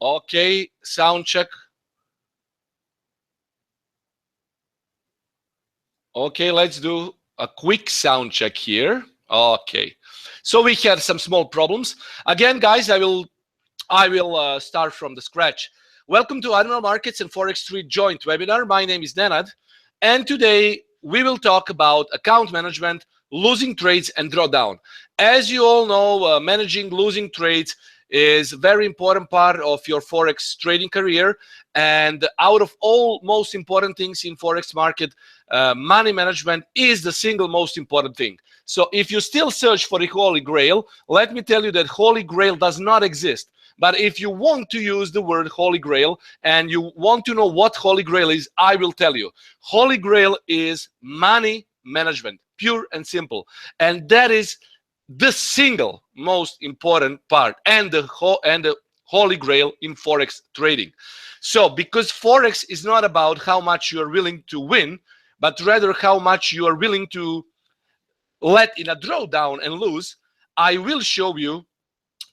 Okay, sound check. Okay, let's do a quick sound check here. Okay, so we had some small problems. Again, guys, I will start from the scratch. Welcome to Admiral Markets and Forex Street joint webinar. My name is Nenad, and today we will talk about account management, losing trades, and drawdown. As you all know, managing losing trades is a very important part of your Forex trading career. And out of all most important things in Forex market, money management is the single most important thing. So if you still search for the Holy Grail, let me tell you that Holy Grail does not exist. But if you want to use the word Holy Grail and you want to know what Holy Grail is, I will tell you. Holy Grail is money management, pure and simple. And that is the single most important part and the Holy Grail in Forex trading. So because Forex is not about how much you are willing to win, but rather how much you are willing to let in a drawdown and lose, I will show you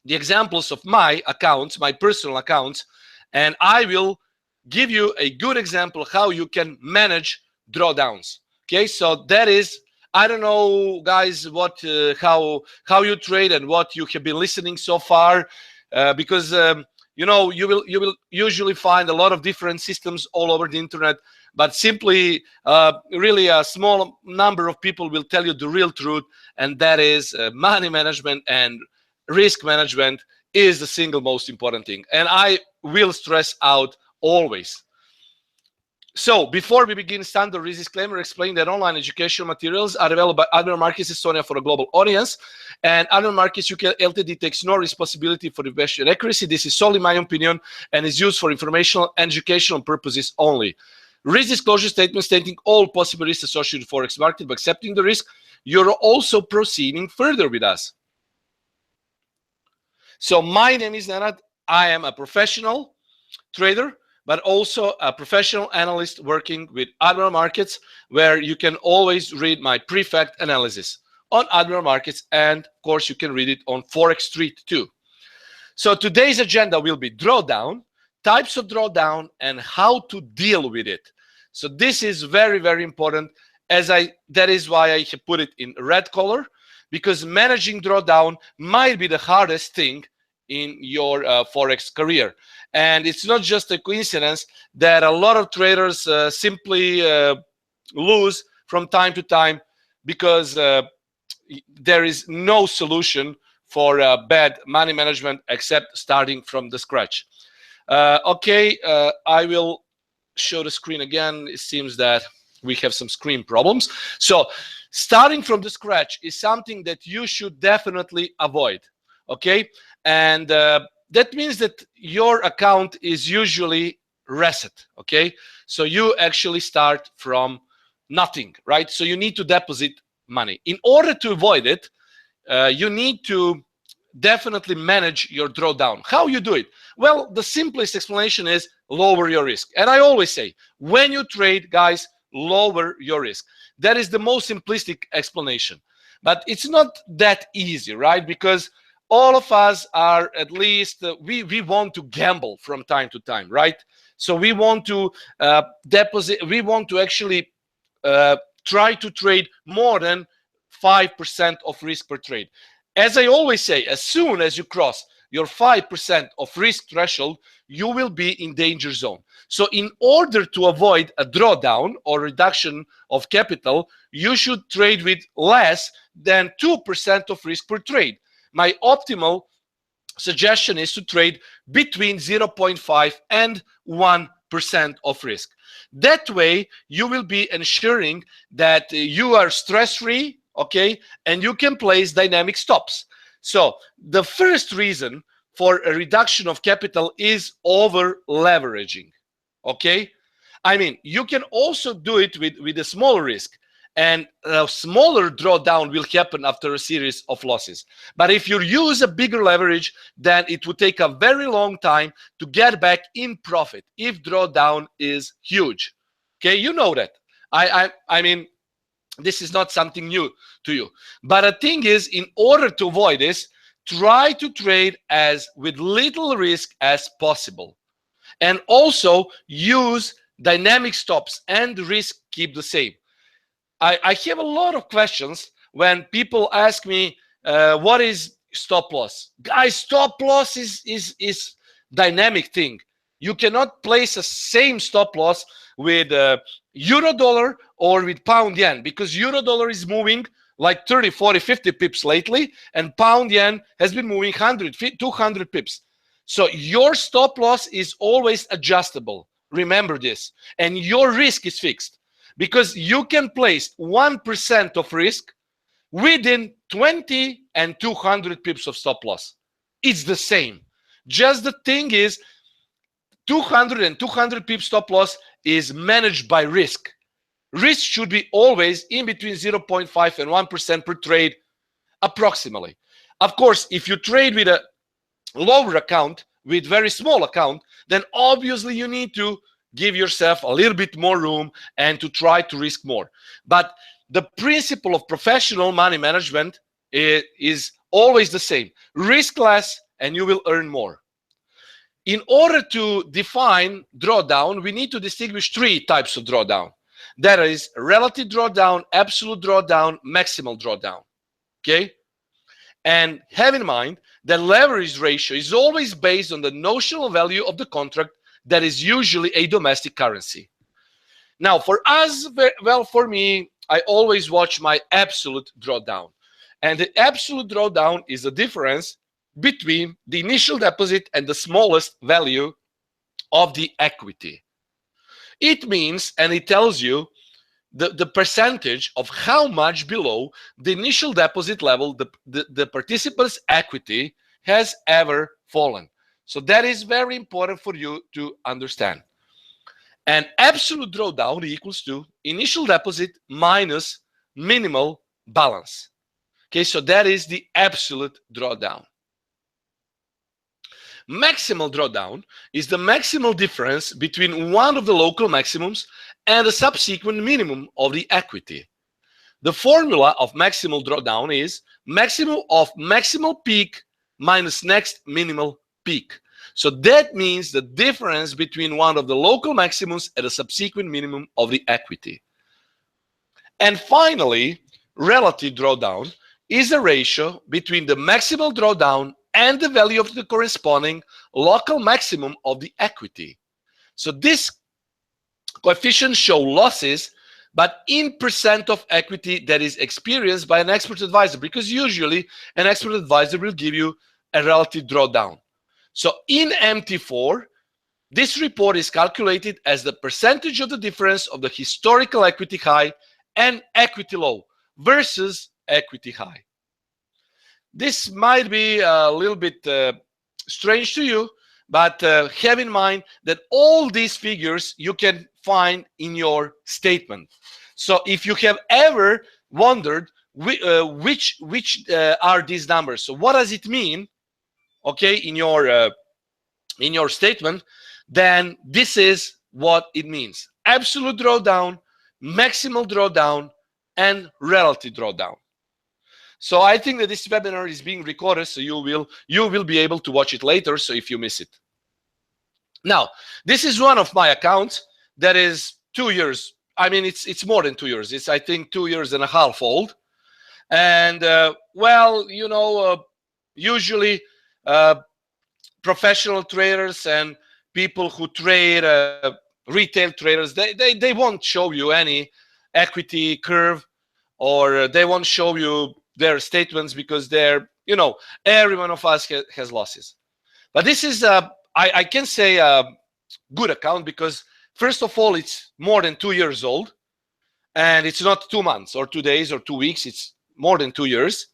the examples of my accounts, my personal accounts, and I will give you a good example how you can manage drawdowns. Okay, so that is, I don't know, guys, what how you trade and what you have been listening so far, because you know, you will usually find a lot of different systems all over the internet, but simply really a small number of people will tell you the real truth, and that is money management and risk management is the single most important thing, and I will stress out always. So before we begin, standard risk disclaimer, explain that online educational materials are available by Admiral Markets Estonia for a global audience, and Admiral Markets UK Ltd takes no responsibility for the question accuracy. This is solely my opinion and is used for informational and educational purposes only. Risk disclosure statement stating all possible risks associated with Forex market. By accepting the risk, you're also proceeding further with us. So my name is Nenad. I am a professional trader, but also a professional analyst working with Admiral Markets, where you can always read my pre-fact analysis on Admiral Markets, and of course you can read it on Forex Street too. So today's agenda will be drawdown, types of drawdown, and how to deal with it. So this is very, very important, that is why I have put it in red color, because managing drawdown might be the hardest thing in your Forex career. And it's not just a coincidence that a lot of traders simply lose from time to time because there is no solution for bad money management except starting from the scratch. Okay, I will show the screen again. It seems that we have some screen problems. So starting from the scratch is something that you should definitely avoid. Okay, and that means that your account is usually reset. Okay, so you actually start from nothing, right? So you need to deposit money. In order to avoid it, you need to definitely manage your drawdown. How you do it? Well, the simplest explanation is lower your risk. And I always say, when you trade, guys, lower your risk. That is the most simplistic explanation. But it's not that easy, right? Because all of us are, at least we want to gamble from time to time, right? So we want to deposit, we want to actually try to trade more than 5% of risk per trade. As I always say, as soon as you cross your 5% of risk threshold, you will be in danger zone. So in order to avoid a drawdown or reduction of capital, you should trade with less than 2% of risk per trade. My optimal suggestion is to trade between 0.5 and 1% of risk. That way, you will be ensuring that you are stress-free, okay, and you can place dynamic stops. So the first reason for a reduction of capital is over leveraging, okay? I mean, you can also do it with a small risk, and a smaller drawdown will happen after a series of losses. But if you use a bigger leverage, then it would take a very long time to get back in profit if drawdown is huge. Okay, you know that. I mean, this is not something new to you. But the thing is, in order to avoid this, try to trade as with little risk as possible, and also use dynamic stops, and risk keep the same. I have a lot of questions when people ask me, what is stop loss? Guys, stop loss is dynamic thing. You cannot place a same stop loss with euro dollar or with pound yen, because euro dollar is moving like 30, 40, 50 pips lately, and pound yen has been moving 100, 200 pips. So your stop loss is always adjustable. Remember this. And your risk is fixed, because you can place 1% of risk within 20 and 200 pips of stop loss. It's the same. Just the thing is, 200 and 200 pips stop loss is managed by risk. Risk should be always in between 0.5 and 1% per trade, approximately. Of course, if you trade with a lower account, with very small account, then obviously you need to give yourself a little bit more room and to try to risk more. But the principle of professional money management is always the same. Risk less and you will earn more. In order to define drawdown, we need to distinguish three types of drawdown. That is relative drawdown, absolute drawdown, maximal drawdown. Okay? And have in mind that leverage ratio is always based on the notional value of the contract, that is usually a domestic currency. Now, for us, well, for me, I always watch my absolute drawdown. And the absolute drawdown is the difference between the initial deposit and the smallest value of the equity. It means, and it tells you the percentage of how much below the initial deposit level the participant's equity has ever fallen. So that is very important for you to understand. And absolute drawdown equals to initial deposit minus minimal balance. Okay, so that is the absolute drawdown. Maximal drawdown is the maximal difference between one of the local maximums and the subsequent minimum of the equity. The formula of maximal drawdown is maximum of maximal peak minus next minimal peak. So that means the difference between one of the local maximums and a subsequent minimum of the equity. And finally, relative drawdown is a ratio between the maximal drawdown and the value of the corresponding local maximum of the equity. So this coefficient show losses, but in percent of equity that is experienced by an expert advisor, because usually an expert advisor will give you a relative drawdown. So in MT4, this report is calculated as the percentage of the difference of the historical equity high and equity low versus equity high. This might be a little bit strange to you, but have in mind that all these figures you can find in your statement. So if you have ever wondered which are these numbers, so what does it mean, okay, in your statement, then this is what it means: absolute drawdown, maximal drawdown, and relative drawdown. So I think that this webinar is being recorded, so you will be able to watch it later, so if you miss it. Now, this is one of my accounts that is 2 years. I mean, it's more than 2 years. It's, I think, 2.5 years old. And well, you know, usually professional traders and people who trade, retail traders, they won't show you any equity curve, or they won't show you their statements, because they're, you know, every one of us has losses. But this is I can say a good account, because first of all, it's more than 2 years old, and it's not 2 months or 2 days or 2 weeks. It's more than 2 years,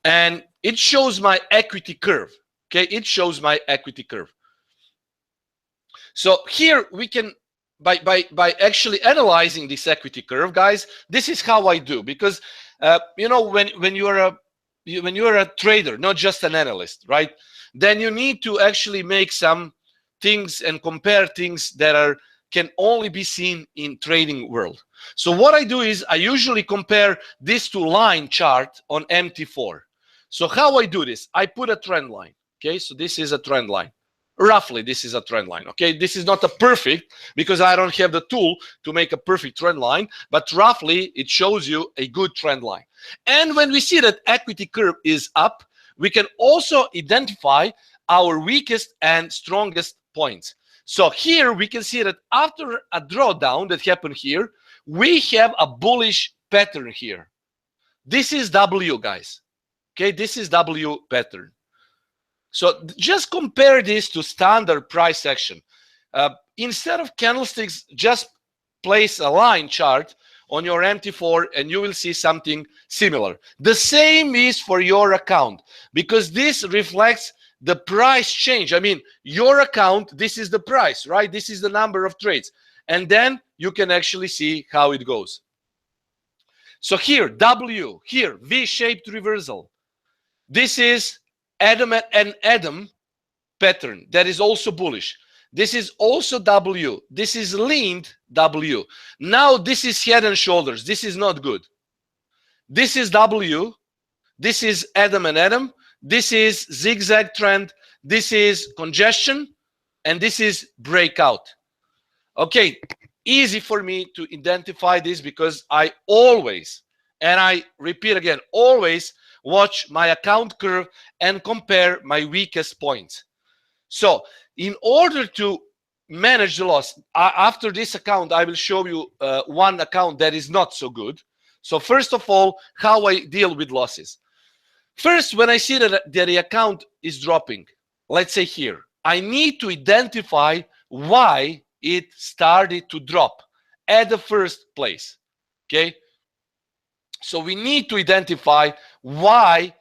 and it shows my equity curve. Okay, it shows my equity curve. So here we can, by actually analyzing this equity curve, guys, this is how I do, because you know, when you are a trader, not just an analyst, right? Then you need to actually make some things and compare things that can only be seen in trading world. So what I do is I usually compare this to line chart on MT4. So how I do this? I put a trend line. Okay, so this is a trend line. Roughly, this is a trend line. Okay, this is not a perfect, because I don't have the tool to make a perfect trend line, but roughly it shows you a good trend line. And when we see that equity curve is up, we can also identify our weakest and strongest points. So here we can see that after a drawdown that happened here, we have a bullish pattern here. This is W, guys. Okay, this is W pattern. So just compare this to standard price action. Instead of candlesticks, just place a line chart on your MT4 and you will see something similar. The same is for your account, because this reflects the price change. I mean, your account, this is the price, right? This is the number of trades. And then you can actually see how it goes. So here, W, here, V-shaped reversal. This is Adam and Adam pattern that is also bullish. This is also W. This is leaned W. Now this is head and shoulders. This is not good. This is W. This is Adam and Adam. This is zigzag trend. This is congestion. And this is breakout. Okay, easy for me to identify this, because I always, and I repeat again, always watch my account curve and compare my weakest points. So in order to manage the loss, after this account, I will show you one account that is not so good. So first of all, how I deal with losses. First, when I see that the account is dropping, let's say here, I need to identify why it started to drop at the first place. Okay, so we need to identify why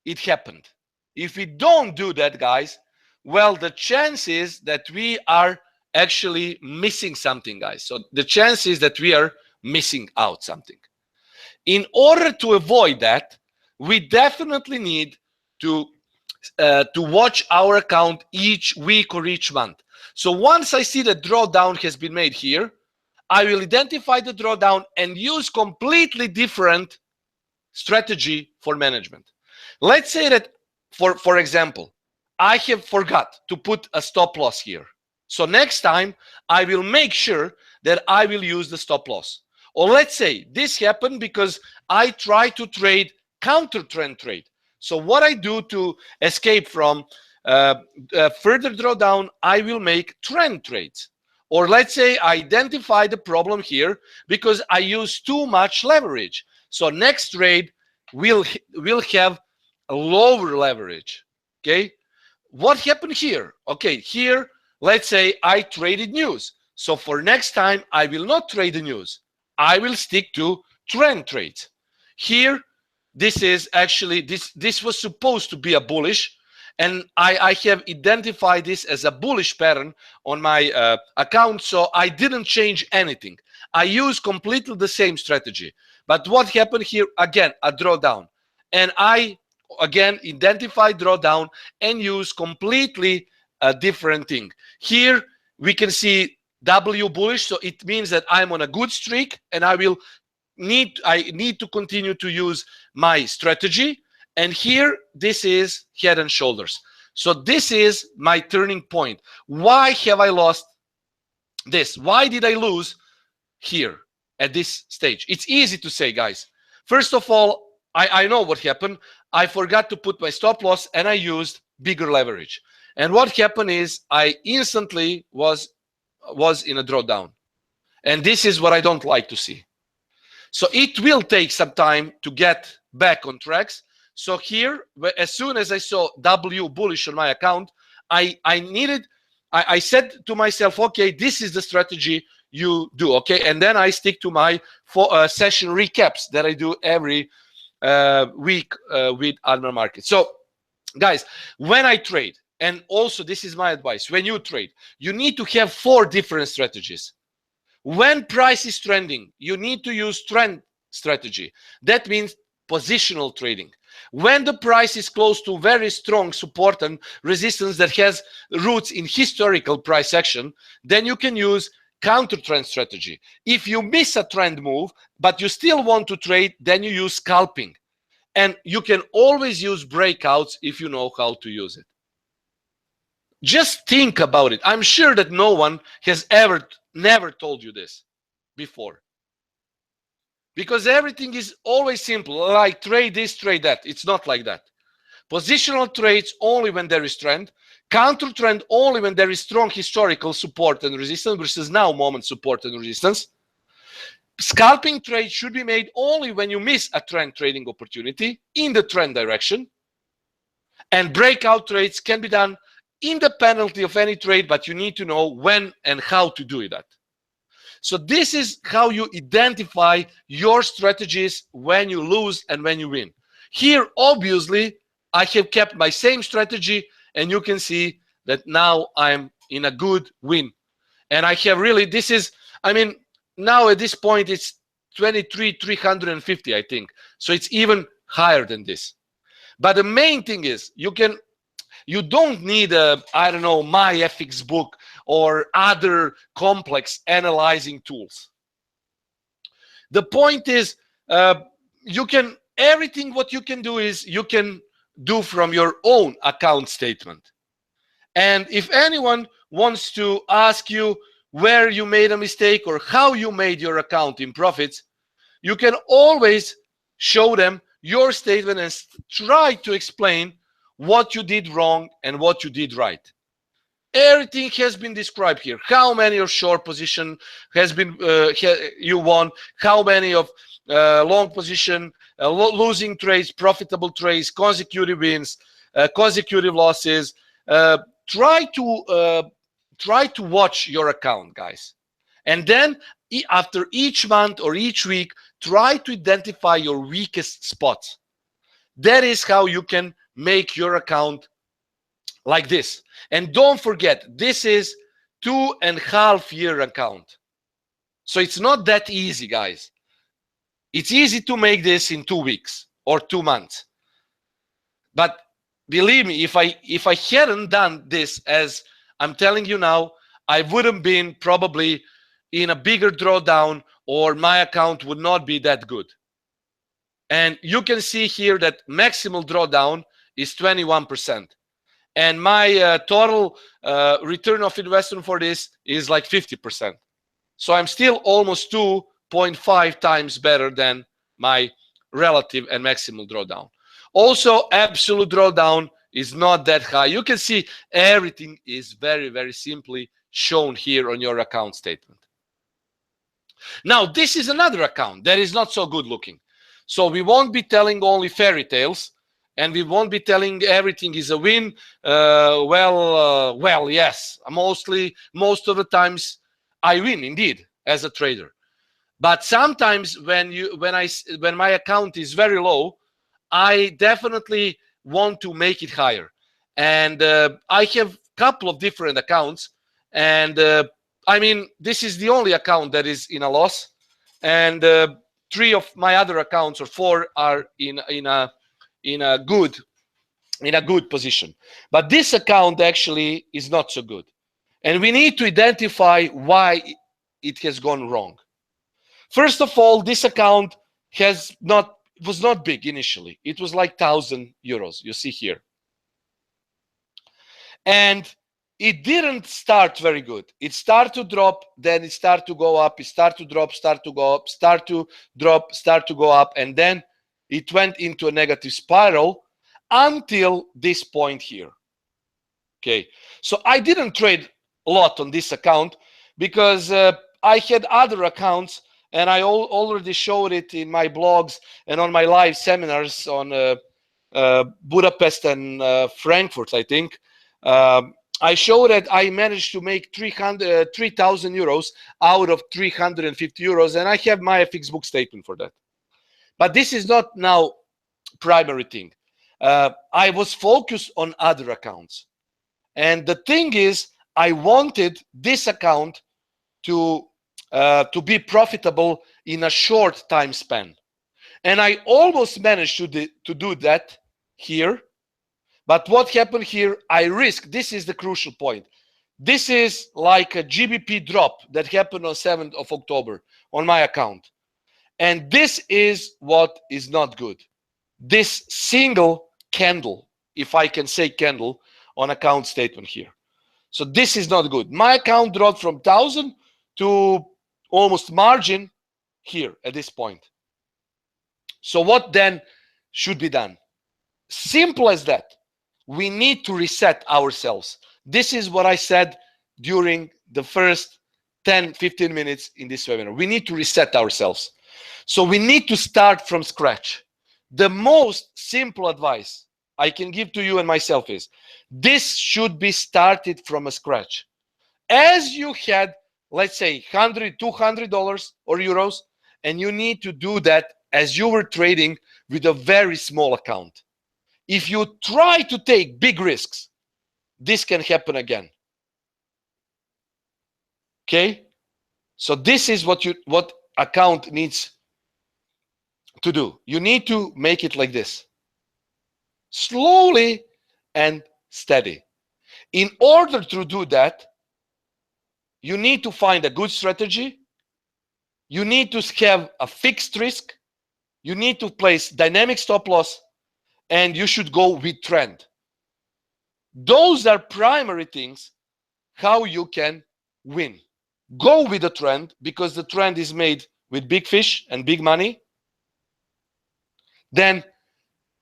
it happened. If we don't do that, guys, well, the chance is that we are actually missing something, guys. So the chance is that we are missing out something. In order to avoid that, we definitely need to watch our account each week or each month. So once I see that drawdown has been made here, I will identify the drawdown and use completely different strategy for management. Let's say that, for example, I have forgot to put a stop loss here. So next time, I will make sure that I will use the stop loss. Or let's say this happened because I try to trade counter trend trade. So what I do to escape from further drawdown, I will make trend trades. Or let's say I identify the problem here because I use too much leverage. So next trade will have a lower leverage. Okay, what happened here? Okay, here let's say I traded news. So for next time, I will not trade the news. I will stick to trend trades. Here, this is actually, this was supposed to be a bullish, and I have identified this as a bullish pattern on my account, so I didn't change anything. I used completely the same strategy. But what happened here? Again, a drawdown. And I, again, identify drawdown and use completely a different thing. Here, we can see W bullish, so it means that I'm on a good streak, and I need to continue to use my strategy. And here, this is head and shoulders. So this is my turning point. Why have I lost this? Why did I lose here at this stage? It's easy to say, guys. First of all, I know what happened. I forgot to put my stop loss and I used bigger leverage. And what happened is I instantly was in a drawdown. And this is what I don't like to see. So it will take some time to get back on tracks. So here, as soon as I saw W bullish on my account, I said to myself, okay, this is the strategy you do, okay? And then I stick to my session recaps that I do every week with Admiral Markets. So guys, when I trade, and also this is my advice, when you trade, you need to have 4 different strategies. When price is trending, you need to use trend strategy. That means positional trading. When the price is close to very strong support and resistance that has roots in historical price action, then you can use counter trend strategy. If you miss a trend move, but you still want to trade, then you use scalping. And you can always use breakouts if you know how to use it. Just think about it. I'm sure that no one has never told you this before. Because everything is always simple, like trade this, trade that. It's not like that. Positional trades only when there is trend. Counter trend only when there is strong historical support and resistance versus now moment support and resistance. Scalping trade should be made only when you miss a trend trading opportunity in the trend direction. And breakout trades can be done independently of any trade, but you need to know when and how to do that. So this is how you identify your strategies when you lose and when you win. Here, obviously, I have kept my same strategy, and you can see that now I'm in a good win. And I have really, this is, I mean, now at this point, it's 23,350, I think. So it's even higher than this. But the main thing is, you don't need a, I don't know, my FX book or other complex analyzing tools. The point is, everything what you can do is you can do from your own account statement. And if anyone wants to ask you where you made a mistake or how you made your account in profits, you can always show them your statement and try to explain what you did wrong and what you did right. Everything has been described here. How many of short position has been you won, how many of long position, losing trades, profitable trades, consecutive wins, consecutive losses. Try to watch your account, guys. And then after each month or each week, try to identify your weakest spots. That is how you can make your account like this. And don't forget, this is 2.5 year account. So it's not that easy, guys. It's easy to make this in 2 weeks or 2 months. But believe me, if I hadn't done this as I'm telling you now, I wouldn't been probably in a bigger drawdown, or my account would not be that good. And you can see here that maximal drawdown is 21%. And my total return of investment for this is like 50%. So I'm still almost 2.5 times better than my relative and maximal drawdown. Also, absolute drawdown is not that high. You can see everything is very, very simply shown here on your account statement. Now, this is another account that is not so good looking. So we won't be telling only fairy tales, and we won't be telling everything is a win. Well, yes, most of the times I win indeed as a trader. But sometimes when my account is very low, I definitely want to make it higher. And I have a couple of different accounts, and I mean, this is the only account that is in a loss, and 3 of my other accounts, or 4, are in a good position. But this account actually is not so good, and we need to identify why it has gone wrong. First of all, this account was not big initially. It was like 1,000 euros, you see here. And it didn't start very good. It started to drop, then it started to go up, it started to drop, start to go up, start to drop, start to go up, and then it went into a negative spiral until this point here. Okay, so I didn't trade a lot on this account because I had other accounts, and I already showed it in my blogs and on my live seminars on Budapest and Frankfurt, I think. I showed that I managed to make 3,000 euros out of 350 euros, and I have my FX book statement for that. But this is not now primary thing. I was focused on other accounts. And the thing is, I wanted this account to be profitable in a short time span. And I almost managed to do that here. But what happened here, I risked, this is the crucial point. This is like a GBP drop that happened on 7th of October on my account. And this is what is not good. this single candle, if I can say candle, on account statement here. So this is not good. My account dropped from 1,000 to almost margin here at this point. So what then should be done? Simple as that. We need to reset ourselves. This is what I said during the first 10-15 minutes in this webinar. We need to reset ourselves. So we need to start from scratch. The most simple advice I can give to you and myself is, this should be started from a scratch. As you had, let's say, $100, $200 or euros, and you need to do that as you were trading with a very small account. If you try to take big risks, this can happen again. Okay? So this is what account needs to do. You need to make it like this. Slowly and steady. In order to do that, you need to find a good strategy. You need to have a fixed risk. You need to place dynamic stop loss, and you should go with trend. Those are primary things how you can win. Go with the trend, because the trend is made with big fish and big money. Then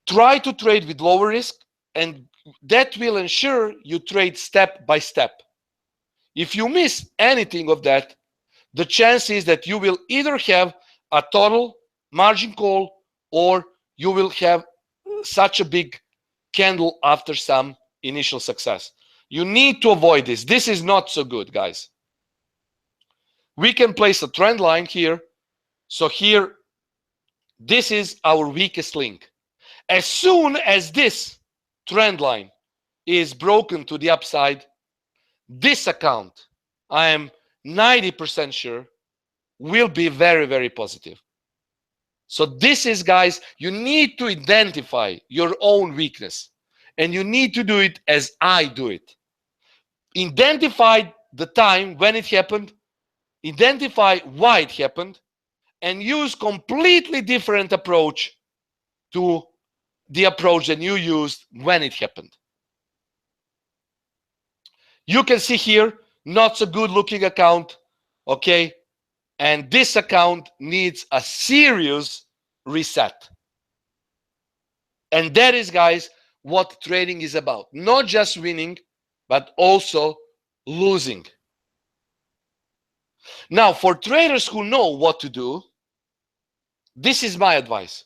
try to trade with lower risk, and that will ensure you trade step by step. If you miss anything of that, the chance is that you will either have a total margin call, or you will have such a big candle after some initial success. You need to avoid this. This is not so good, guys. We can place a trend line here. So here, this is our weakest link. As soon as this trend line is broken to the upside, this account, I am 90% sure, will be very, very positive. So this is, guys, you need to identify your own weakness, and you need to do it as I do it. Identify the time when it happened, identify why it happened, and use completely different approach to the approach that you used when it happened. You can see here, not so good looking account, okay? And this account needs a serious reset. And that is, guys, what trading is about. Not just winning, but also losing. Now, for traders who know what to do, this is my advice.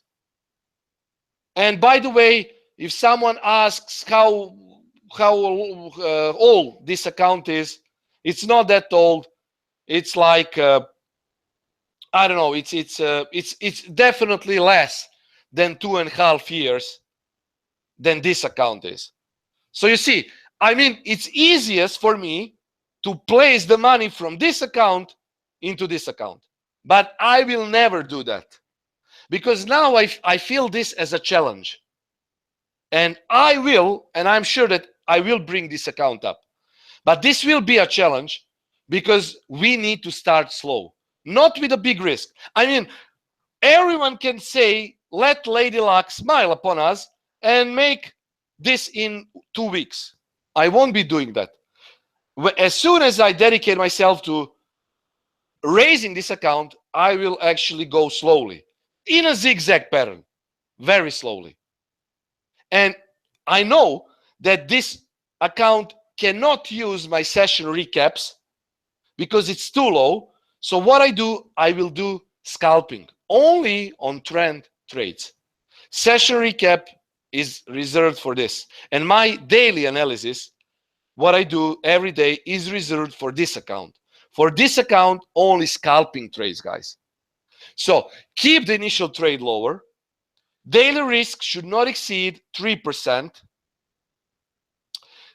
And by the way, if someone asks how old this account is, it's not that old. It's like I don't know. It's definitely less than 2.5 years than this account is. So you see, I mean, it's easiest for me to place the money from this account into this account, but I will never do that, because now I feel this as a challenge, and I'm sure that I will bring this account up, but this will be a challenge because we need to start slow, not with a big risk. I mean, everyone can say, let Lady Luck smile upon us and make this in 2 weeks. I won't be doing that. As soon as I dedicate myself to raising this account, I will actually go slowly in a zigzag pattern, very slowly. And I know that this account cannot use my session recaps because it's too low. So what I will do scalping only on trend trades. Session recap is reserved for this. And my daily analysis, what I do every day, is reserved for this account. For this account, only scalping trades, guys. So keep the initial trade lower. Daily risk should not exceed 3%.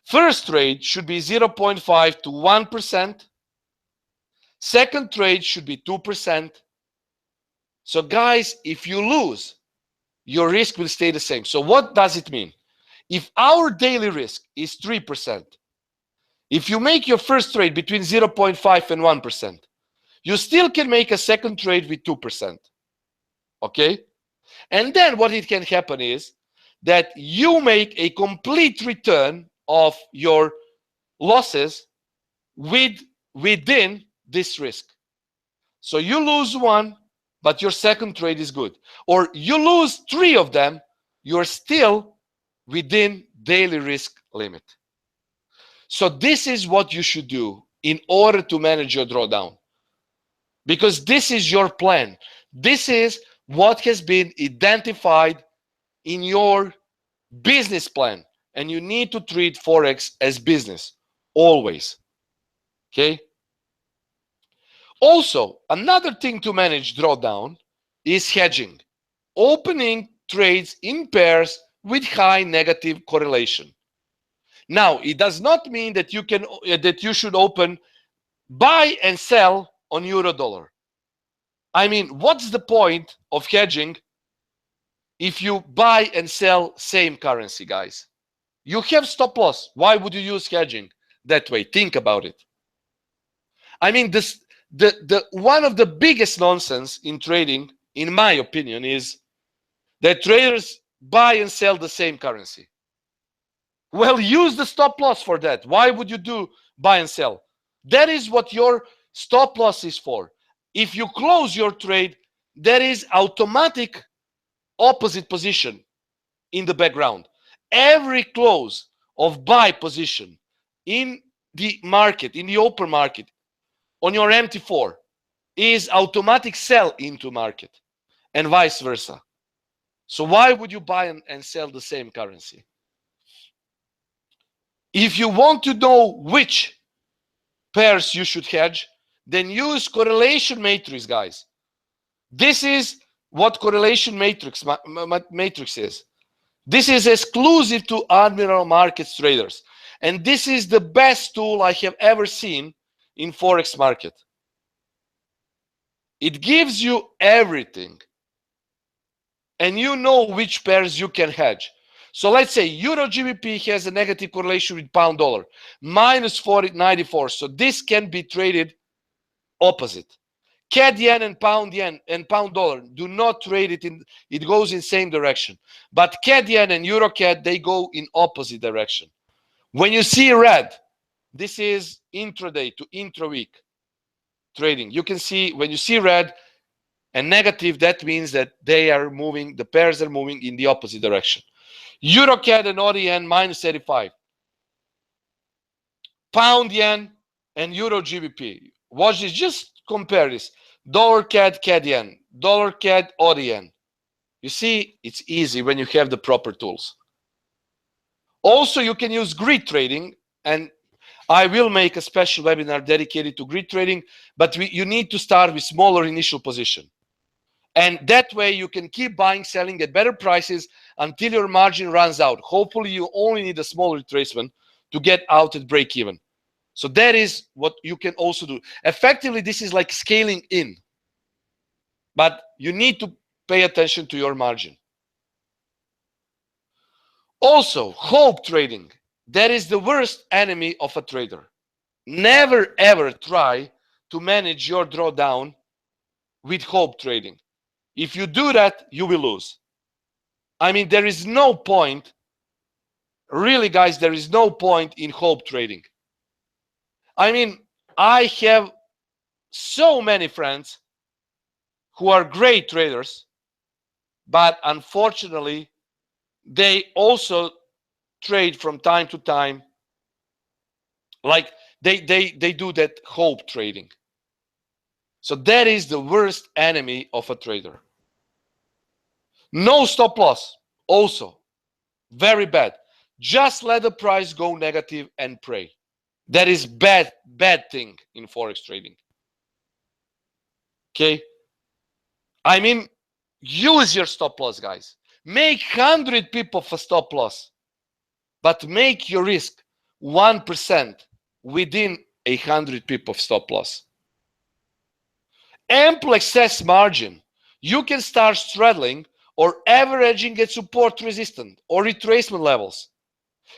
First trade should be 0.5 to 1%. Second trade should be 2%. So guys, if you lose, your risk will stay the same. So what does it mean? If our daily risk is 3%, if you make your first trade between 0.5 and 1%, you still can make a second trade with 2%. Okay? And then what it can happen is that you make a complete return of your losses within this risk. So you lose one, but your second trade is good. Or you lose 3 of them, you're still within daily risk limit. So this is what you should do in order to manage your drawdown. Because this is your plan. This is what has been identified in your business plan. And you need to treat Forex as business, always. Okay? Also, another thing to manage drawdown is hedging. Opening trades in pairs with high negative correlation. Now, it does not mean that you should open buy and sell on euro dollar. I mean, what's the point of hedging if you buy and sell same currency, guys? You have stop loss. Why would you use hedging that way? Think about it. I mean, one of the biggest nonsense in trading, in my opinion, is that traders buy and sell the same currency. Well, use the stop loss for that. Why would you do buy and sell? That is what your stop loss is for. If you close your trade, there is automatic opposite position in the background. Every close of buy position in the market, in the open market, on your MT4 is automatic sell into market and vice versa. So why would you buy and sell the same currency? If you want to know which pairs you should hedge, then use correlation matrix, guys. This is what correlation matrix is. This is exclusive to Admiral Markets traders. And this is the best tool I have ever seen in Forex market. It gives you everything. And you know which pairs you can hedge. So let's say Euro GBP has a negative correlation with pound dollar, minus 94. So this can be traded opposite. CAD yen and pound dollar do not trade it in, it goes in same direction. But CAD yen and Euro CAD, they go in opposite direction. When you see red, this is intraday to intra-week trading. You can see when you see red and negative, that means that they are moving, the pairs are moving in the opposite direction. Euro CAD and AUD yen minus 85. Pound yen and Euro GBP. Watch this, just compare this. Dollar CAD, CAD yen. Dollar CAD, AUD yen. You see, it's easy when you have the proper tools. Also, you can use grid trading, and I will make a special webinar dedicated to grid trading, but you need to start with smaller initial position. And that way you can keep buying, selling at better prices until your margin runs out. Hopefully you only need a small retracement to get out at break even. So that is what you can also do. Effectively, this is like scaling in. But you need to pay attention to your margin. Also, hope trading. That is the worst enemy of a trader. Never ever try to manage your drawdown with hope trading. If you do that, you will lose. I mean, there is no point, really, guys, there is no point in hope trading. I mean, I have so many friends who are great traders, but unfortunately, they also trade from time to time, like they do that hope trading. So that is the worst enemy of a trader. No stop loss, also very bad. Just let the price go negative and pray. That is bad thing in Forex trading. Okay? I mean, use your stop loss, guys. Make 100 people for stop loss, but make your risk 1% within 100 people of stop loss. Ample excess margin. You can start straddling or averaging at support, resistance, or retracement levels.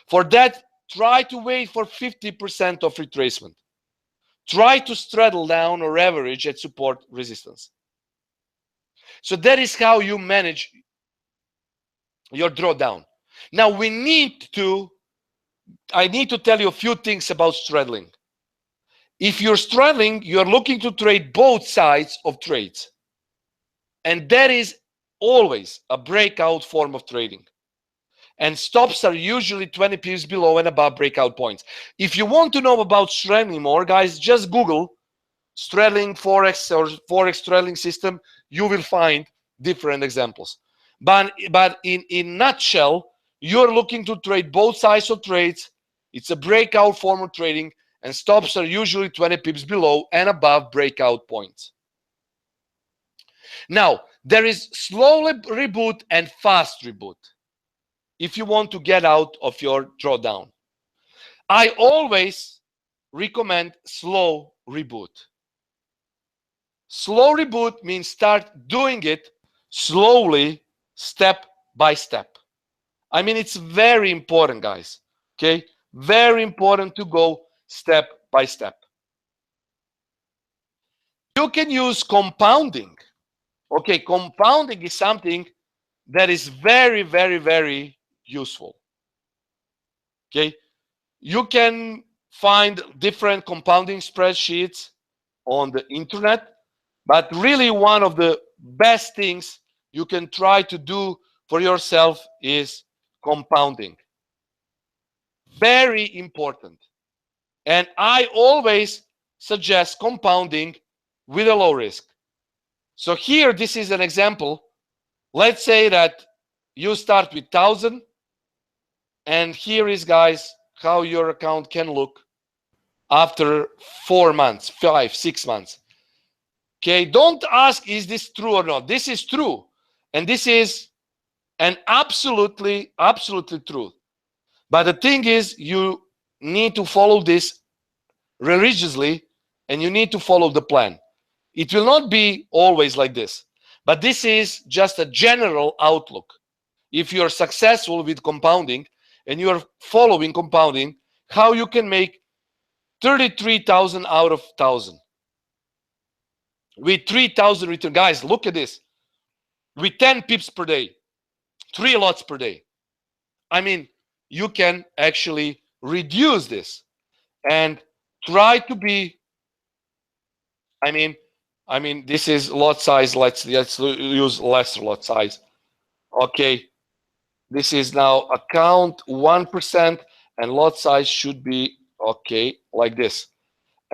For that, try to wait for 50% of retracement. Try to straddle down or average at support resistance. So that is how you manage your drawdown. Now I need to tell you a few things about straddling. If you're straddling, you're looking to trade both sides of trades. And that is always a breakout form of trading. And stops are usually 20 pips below and above breakout points. If you want to know about straddling more, guys, just Google straddling Forex or Forex straddling system. You will find different examples. But in nutshell, you're looking to trade both sides of trades. It's a breakout form of trading, and stops are usually 20 pips below and above breakout points. Now, there is slow reboot and fast reboot if you want to get out of your drawdown. I always recommend slow reboot. Slow reboot means start doing it slowly, step by step. I mean, it's very important, guys. Okay? Very important to go step by step. You can use compounding. Okay, compounding is something that is very, very, very useful. Okay? You can find different compounding spreadsheets on the internet, but really one of the best things you can try to do for yourself is compounding. Very important. And I always suggest compounding with a low risk. So here, this is an example. Let's say that you start with 1,000, and here is, guys, how your account can look after 4 months, 5, 6 months. Okay, don't ask, is this true or not? This is true. And this is an absolutely true. But the thing is, you need to follow this religiously, and you need to follow the plan. It will not be always like this. But this is just a general outlook. If you're successful with compounding and you're following compounding, how you can make 33,000 out of 1,000. With 3,000 return. Guys, look at this. With 10 pips per day, 3 lots per day. I mean, you can actually reduce this and try to be, I mean, this is lot size. Let's use lesser lot size. Okay. This is now account 1%, and lot size should be, okay, like this.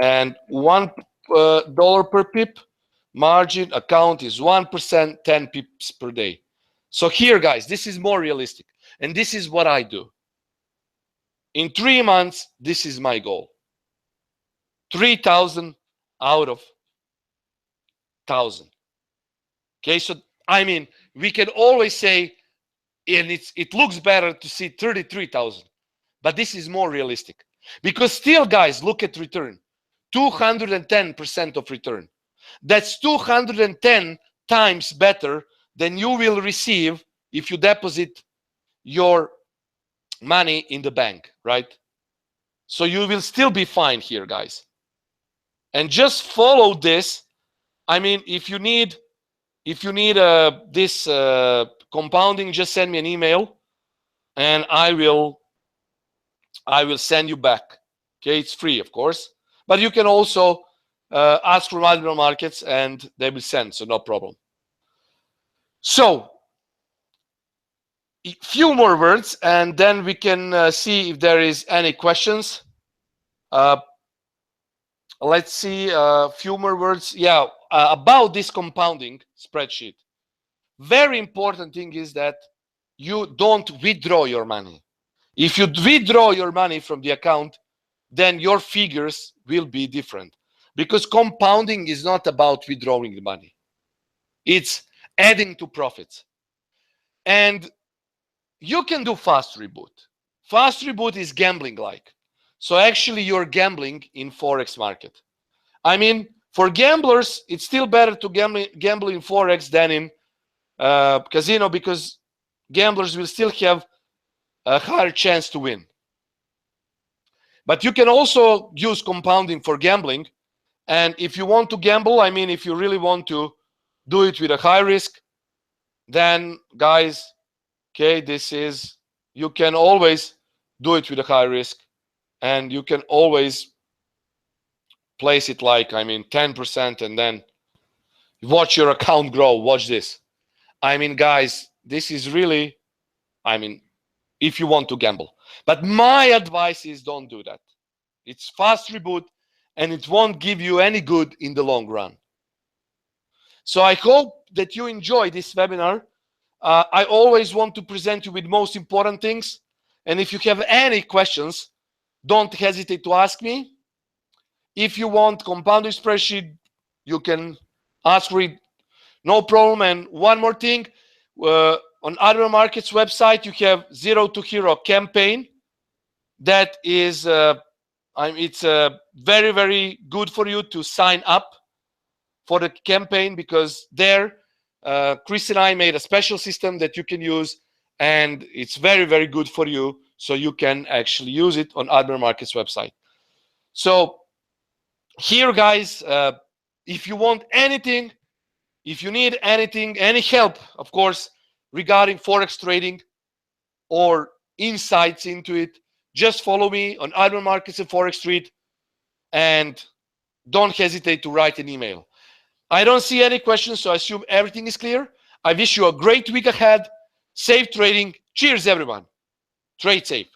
And $1 per pip. Margin account is 1%, 10 pips per day. So here, guys, this is more realistic. And this is what I do. In 3 months, this is my goal. 3,000 out of 1,000. Okay, so I mean, we can always say, and it looks better to see 33,000. But this is more realistic. Because still, guys, look at return. 210% of return. That's 210 times better than you will receive if you deposit your money in the bank, right? So you will still be fine here, guys. And just follow this. I mean, if you need this compounding, just send me an email, and I will send you back. Okay, it's free, of course, but you can also ask from Admiral Markets, and they will send, so no problem. So, a few more words, and then we can see if there is any questions. Let's see a few more words. Yeah, about this compounding spreadsheet. Very important thing is that you don't withdraw your money. If you withdraw your money from the account, then your figures will be different. Because compounding is not about withdrawing the money. It's adding to profits. And you can do fast reboot. Fast reboot is gambling-like. So actually, you're gambling in Forex market. I mean, for gamblers, it's still better to gamble in Forex than in casino, because gamblers will still have a higher chance to win. But you can also use compounding for gambling. And if you want to gamble, I mean, if you really want to do it with a high risk, then guys, okay, this is, you can always do it with a high risk, and you can always place it like, I mean, 10%, and then watch your account grow. Watch this. I mean, guys, this is really, I mean, if you want to gamble. But my advice is don't do that. It's fast reboot, and it won't give you any good in the long run. So I hope that you enjoy this webinar. I always want to present you with most important things. And if you have any questions, don't hesitate to ask me. If you want compounding spreadsheet, you can ask for it, no problem. And one more thing, on Admiral Markets website, you have Zero to Hero campaign. That is, it's very, very good for you to sign up for the campaign, because there, Chris and I made a special system that you can use, and it's very, very good for you. So you can actually use it on Admiral Markets website. So here, guys, if you want anything, if you need anything, any help, of course, regarding Forex trading or insights into it, just follow me on Admiral Markets and Forex Street, and don't hesitate to write an email. I don't see any questions, so I assume everything is clear. I wish you a great week ahead. Safe trading. Cheers, everyone. Trade safe.